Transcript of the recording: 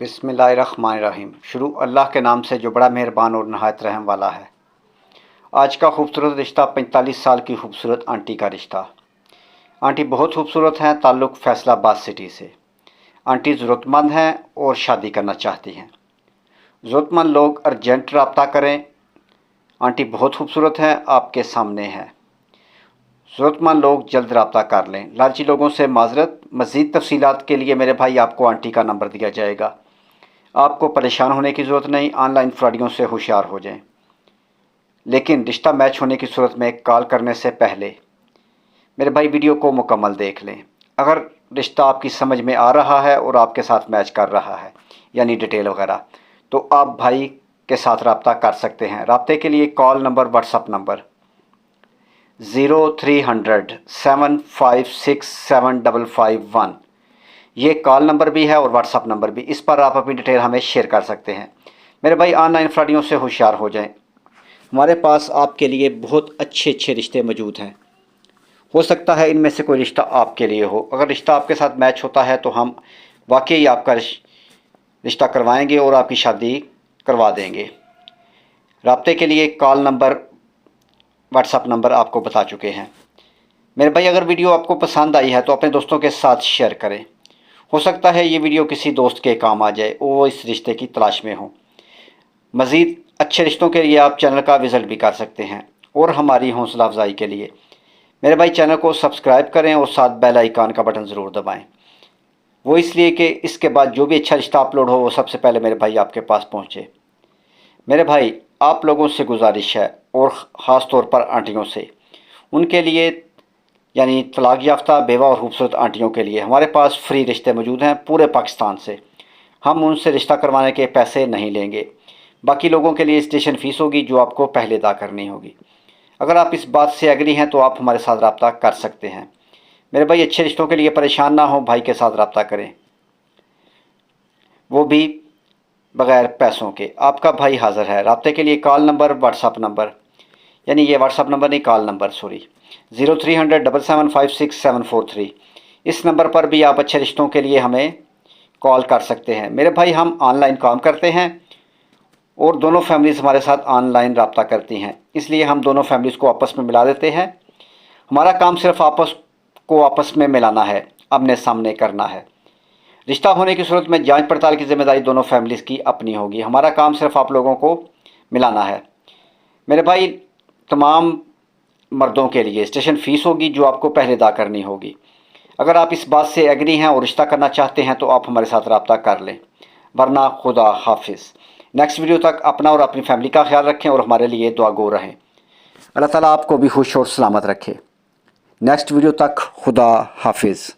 बिस्मिल्लाहिर्रहमानिर्रहीम। शुरू अल्लाह के नाम से जो बड़ा मेहरबान और नहायत रहम वाला है। आज का खूबसूरत रिश्ता 45 साल की खूबसूरत आंटी का रिश्ता। आंटी बहुत खूबसूरत हैं, ताल्लुक़ फैसलाबाद सिटी से। आंटी ज़रूरतमंद हैं और शादी करना चाहती हैं। ज़रूरतमंद लोग अर्जेंट रब्ता करें। आंटी बहुत खूबसूरत हैं, आपके सामने है। ज़रूरतमंद लोग जल्द रब्ता कर लें। लालची लोगों से माजरत। मज़ीद तफसीलात के लिए मेरे भाई आपको आंटी का नंबर दिया जाएगा। आपको परेशान होने की ज़रूरत नहीं, ऑनलाइन फ्रॉडियों से होशियार हो जाएं। लेकिन रिश्ता मैच होने की सूरत में कॉल करने से पहले मेरे भाई वीडियो को मुकम्मल देख लें। अगर रिश्ता आपकी समझ में आ रहा है और आपके साथ मैच कर रहा है, यानी डिटेल वगैरह, तो आप भाई के साथ रब्ता कर सकते हैं। रब्ते के लिए कॉल नंबर, व्हाट्सअप नंबर 0300 756 7551। ये कॉल नंबर भी है और व्हाट्सअप नंबर भी। इस पर आप अपनी डिटेल हमें शेयर कर सकते हैं। मेरे भाई ऑनलाइन फ्रॉडियों से होशियार हो जाएं। हमारे पास आपके लिए बहुत अच्छे रिश्ते मौजूद हैं। हो सकता है इनमें से कोई रिश्ता आपके लिए हो। अगर रिश्ता आपके साथ मैच होता है तो हम वाकई आपका रिश्ता करवाएंगे और आपकी शादी करवा देंगे। रब्ते के लिए कॉल नंबर, व्हाट्सअप नंबर आपको बता चुके हैं। मेरे भाई अगर वीडियो आपको पसंद आई है तो अपने दोस्तों के साथ शेयर करें। हो सकता है ये वीडियो किसी दोस्त के काम आ जाए, वो इस रिश्ते की तलाश में हो। मज़ीद अच्छे रिश्तों के लिए आप चैनल का विज़िट भी कर सकते हैं। और हमारी हौसला अफजाई के लिए मेरे भाई चैनल को सब्सक्राइब करें और साथ बेल आइकन का बटन ज़रूर दबाएं। वो इसलिए कि इसके बाद जो भी अच्छा रिश्ता अपलोड हो वो सबसे पहले मेरे भाई आपके पास पहुँचे। मेरे भाई आप लोगों से गुजारिश है, और ख़ास तौर पर आंटियों से, उनके लिए यानी तलाक याफ्ता बेवा और खूबसूरत आंटियों के लिए हमारे पास फ्री रिश्ते मौजूद हैं पूरे पाकिस्तान से। हम उनसे रिश्ता करवाने के पैसे नहीं लेंगे। बाकी लोगों के लिए स्टेशन फ़ीस होगी जो आपको पहले अदा करनी होगी। अगर आप इस बात से एग्री हैं तो आप हमारे साथ रब्ता कर सकते हैं। मेरे भाई अच्छे रिश्तों के लिए परेशान ना हो, भाई के साथ रब्ता करें, वो भी बग़ैर पैसों के। आपका भाई हाज़िर है। रब्ते के लिए कॉल नंबर, व्हाट्सअप नंबर, यानी ये व्हाट्सअप नंबर नहीं, कॉल नंबर, सॉरी, 0300 775 6743। इस नंबर पर भी आप अच्छे रिश्तों के लिए हमें कॉल कर सकते हैं। मेरे भाई हम ऑनलाइन काम करते हैं और दोनों फैमिलीज़ हमारे साथ ऑनलाइन रब्ता करती हैं, इसलिए हम दोनों फैमिलीज़ को आपस में मिला देते हैं। हमारा काम सिर्फ आपस में मिलाना है, आमने सामने करना है। रिश्ता होने की सूरत में जांच पड़ताल की जिम्मेदारी दोनों फैमिलीज़ की अपनी होगी। हमारा काम सिर्फ आप लोगों को मिलाना है। मेरे भाई तमाम मर्दों के लिए स्टेशन फ़ीस होगी जो आपको पहले अदा करनी होगी। अगर आप इस बात से एग्री हैं और रिश्ता करना चाहते हैं तो आप हमारे साथ रब्ता कर लें, वरना खुदा हाफिज़। नेक्स्ट वीडियो तक अपना और अपनी फैमिली का ख्याल रखें और हमारे लिए दुआ गो रहें। अल्लाह ताला आपको भी खुश और सलामत रखे। नेक्स्ट वीडियो तक खुदा हाफिज़।